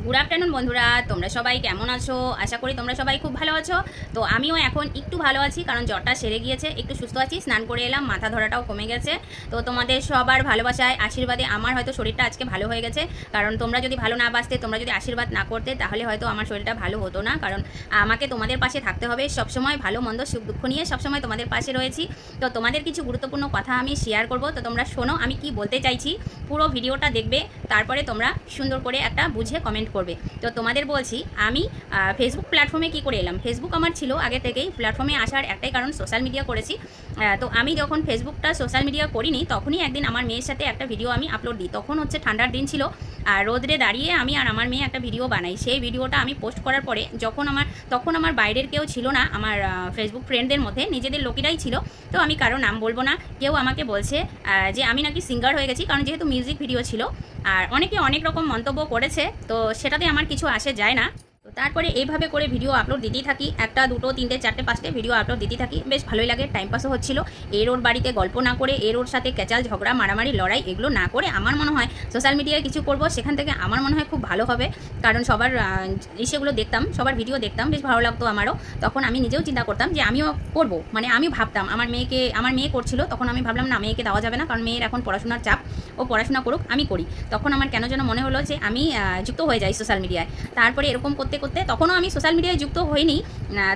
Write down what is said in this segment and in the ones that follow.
Good afternoon বন্ধুরা, তোমরা সবাই কেমন আছো? আশা করি তোমরা সবাই খুব ভালো আছো। তো আমিও এখন একটু ভালো আছি, কারণ জ্বরটা সেরে গিয়েছে, একটু সুস্থ আছি, স্নান করে এলাম, মাথা ধরাটাও কমে গেছে। তো তোমাদের সবার ভালোবাসায় আশীর্বাদে আমার হয়তো শরীরটা আজকে ভালো হয়ে গেছে। কারণ তোমরা যদি ভালো না বাসতে, তোমরা যদি আশীর্বাদ না করতে, তাহলে হয়তো আমার শরীরটা ভালো হতো না। কারণ আমাকে তোমাদের পাশে থাকতে হবে সবসময়, ভালো মন্দ সুখ দুঃখ নিয়ে সবসময় তোমাদের পাশে রয়েছি। তো তোমাদের কিছু গুরুত্বপূর্ণ কথা আমি শেয়ার করব, তো তোমরা শোনো আমি কি বলতে চাইছি। পুরো ভিডিওটা দেখবে, তারপরে তোমরা সুন্দর করে একটা বুঝে কমেন্ট করবে। তো তোমাদের বলছি, আমি ফেসবুক প্ল্যাটফর্মে কি করে এলাম। ফেসবুক আমার ছিল আগে থেকেই, প্ল্যাটফর্মে আসার একটাই কারণ সোশ্যাল মিডিয়া করেছি। তো আমি যখন ফেসবুকটা সোশ্যাল মিডিয়া করিনি, তখনই একদিন আমার মেয়ের সাথে একটা ভিডিও আমি আপলোড দিই। তখন হচ্ছে ঠান্ডার দিন ছিল, আর রোদরে দাঁড়িয়ে আমি আর আমার মেয়ে একটা ভিডিও বানাই। সেই ভিডিওটা আমি পোস্ট করার পরে তখন আমার বাইরের কেউ ছিল না, আমার ফেসবুক ফ্রেন্ডদের মধ্যে নিজেদের লোকেরাই ছিল। তো আমি কারো নাম বলবো না। কেউ আমাকে বলছে যে আমি নাকি সিঙ্গার হয়ে গেছি, কারণ যেহেতু মিউজিক ভিডিও ছিল। আর অনেকে অনেক রকম মন্তব্য করেছে, তো সেটাতে আমার কিছু আসে যায় না। তো তারপরে এইভাবে করে ভিডিও আপলোড দিতেই থাকি, একটা দুটো তিনটে চারটে পাঁচটে ভিডিও আপলোড দিতেই থাকি। বেশ ভালোই লাগে, টাইম পাসও হচ্ছিল। এর ওর বাড়িতে গল্প না করে, এর ওর সাথে ক্যাচাল ঝগড়া মারামারি লড়াই এগুলো না করে, আমার মনে হয় সোশ্যাল মিডিয়ায় কিছু করব, সেখান থেকে আমার মনে হয় খুব ভালো হবে। কারণ সবার সেগুলো দেখতাম, সবার ভিডিও দেখতাম, বেশ ভালো লাগতো আমারও। তখন আমি নিজেও চিন্তা করতাম যে আমিও করব, মানে আমি ভাবতাম আমার মেয়ে করছিল, তখন আমি ভাবলাম না, মেয়েকে দেওয়া যাবে না, কারণ মেয়ের এখন পড়াশোনার চাপ, ও পড়াশোনা করুক, আমি করি। তখন আমার কেন যেন মনে হলো যে আমি যুক্ত হয়ে যাই সোশ্যাল মিডিয়ায়। তারপরে এরকম করতে করতে তখনও আমি সোশ্যাল মিডিয়ায় যুক্ত হইনি।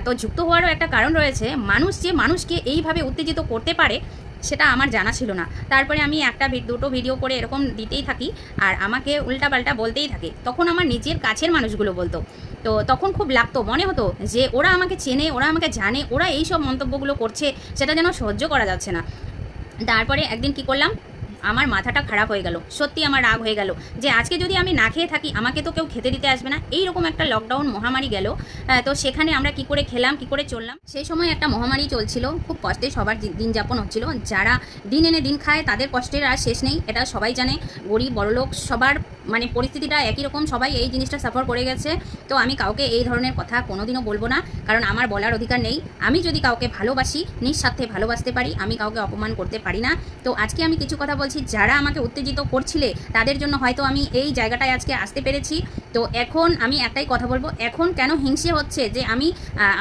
তো যুক্ত হওয়ারও একটা কারণ রয়েছে, মানুষ যে মানুষকে এইভাবে উত্তেজিত করতে পারে সেটা আমার জানা ছিল না। তারপরে আমি একটা দুটো ভিডিও করে এরকম দিতেই থাকি, আর আমাকে উল্টাপাল্টা বলতেই থাকে। তখন আমার নিজের কাছের মানুষগুলো বলতো, তো তখন খুব লাগতো, মনে হতো যে ওরা আমাকে চেনে, ওরা আমাকে জানে, ওরা এই সব মন্তব্যগুলো করছে, সেটা যেন সহ্য করা যাচ্ছে না। তারপরে একদিন কি করলাম, আমার মাথাটা খারাপ হয়ে গেল, সত্যি আমার রাগ হয়ে গেল যে আজকে যদি আমি না খেয়ে থাকি, আমাকে তো কেউ খেতে দিতে আসবে না। এইরকম একটা লকডাউন মহামারী গেল, তো সেখানে আমরা কি করে খেলাম, কি করে চললাম। সেই সময় একটা মহামারী চলছিল, খুব কষ্টে সবার দিন যাপন হচ্ছিল। যারা দিন এনে দিন খায় তাদের কষ্টের আর শেষ নেই, এটা সবাই জানে। গরিব বড়লোক সবার মানে পরিস্থিতিটা একই রকম, সবাই এই জিনিসটা সাফার করে গেছে। তো আমি কাউকে এই ধরনের কথা কোনোদিনও বলবো না, কারণ আমার বলার অধিকার নেই। আমি যদি কাউকে ভালোবাসি, নিঃস্বার্থে ভালোবাসতে পারি, আমি কাউকে অপমান করতে পারি না। তো আজকে আমি কিছু কথা বলছি, যারা আমাকে উত্তেজিত করছিলে তাদের জন্য হয়তো আমি এই জায়গাটায় আজকে আসতে পেরেছি। তো এখন আমি একটাই কথা বলবো, এখন কেন হিংসে হচ্ছে যে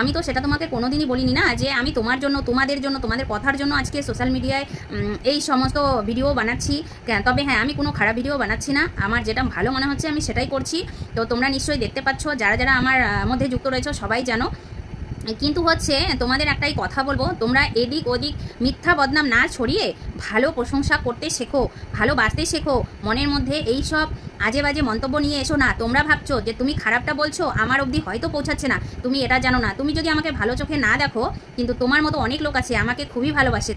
আমি তো সেটা তোমাকে কোনোদিনই বলিনি না, যে আমি তোমার জন্য, তোমাদের জন্য, তোমাদের কথার জন্য আজকে সোশ্যাল মিডিয়ায় এই সমস্ত ভিডিও বানাচ্ছি। তবে হ্যাঁ, আমি কোনো খারাপ ভিডিও বানাচ্ছি না, আমার যেটা ভালো মনে হচ্ছে আমি সেটাই করছি। তো তোমরা নিশ্চয়ই দেখতে পাচ্ছ, যারা যারা আমার মধ্যে যুক্ত রয়েছে সবাই জানো। কিন্তু হচ্ছে তোমাদের একটাই কথা বলবো, তোমরা এদিক ওদিক মিথ্যা বদনাম না ছড়িয়ে ভালো প্রশংসা করতে শেখো, ভালোবাসতে শেখো। মনের মধ্যে এই সব আজে বাজে মন্তব্য নিয়ে এসো না। তোমরা ভাবছো যে তুমি খারাপটা বলছো, আমার অবধি হয়তো পৌঁছাচ্ছে না, তুমি এটা জানো না। তুমি যদি আমাকে ভালো চোখে না দেখো, কিন্তু তোমার মতো অনেক লোক আছে আমাকে খুবই ভালোবাসে,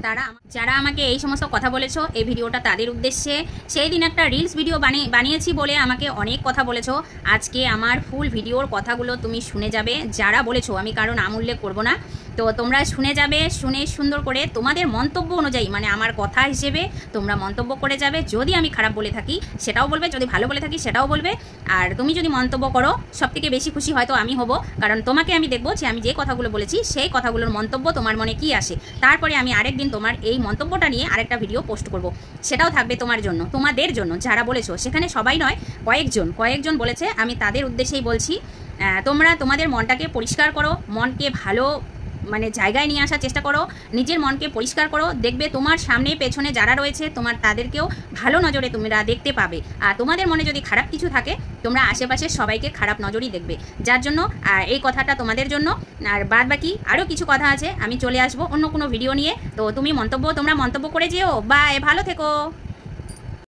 যারা আমাকে এই সমস্ত কথা বলেছো, এই ভিডিওটা তাদের উদ্দেশ্যে। সেই দিন একটা রিলস ভিডিও বানিয়েছি বলে আমাকে অনেক কথা বলেছো। আজকে আমার ফুল ভিডিওর কথাগুলো তুমি শুনে যাবে, যারা বলেছো, আমি কারণ নাম উল্লেখ করবো না। তো তোমরা শুনে যাবে, শুনে সুন্দর করে তোমাদের মন্তব্য অনুযায়ী, মানে আমার কথা হিসেবে তোমরা মন্তব্য করে যাবে। যদি আমি খারাপ বলে থাকি সেটাও বলবে, যদি ভালো বলে থাকি সেটাও বলবে। আর তুমি যদি মন্তব্য করো, সবথেকে বেশি খুশি হয়তো আমি হব, কারণ তোমাকে আমি দেখবো যে আমি যে কথাগুলো বলেছি সেই কথাগুলোর মন্তব্য তোমার মনে কি আসে। তারপরে আমি আরেকদিন তোমার এই মন্তব্যটা নিয়ে আরেকটা ভিডিও পোস্ট করব, সেটাও থাকবে তোমার জন্য, তোমাদের জন্য। যারা বলেছো, সেখানে সবাই নয়, কয়েকজন বলেছে, আমি তাদের উদ্দেশ্যেই বলছি। তোমরা তোমাদের মনটাকে পরিষ্কার করো, মনকে ভালো মানে জায়গায় নিয়ে আসার চেষ্টা করো, নিজের মনকে পরিষ্কার করো। দেখবে তোমার সামনে পেছনে যারা রয়েছে, তাদেরকেও ভালো নজরে তোমরা দেখতে পাবে। আর তোমাদের মনে যদি খারাপ কিছু থাকে, তোমরা আশেপাশে সবাইকে খারাপ নজরই দেখবে। যার জন্য এই কথাটা তোমাদের জন্য। আর বাদ বাকি আরও কিছু কথা আছে, আমি চলে আসবো অন্য কোনো ভিডিও নিয়ে। তো তোমরা মন্তব্য করে যেও। বাই, ভালো থেকো।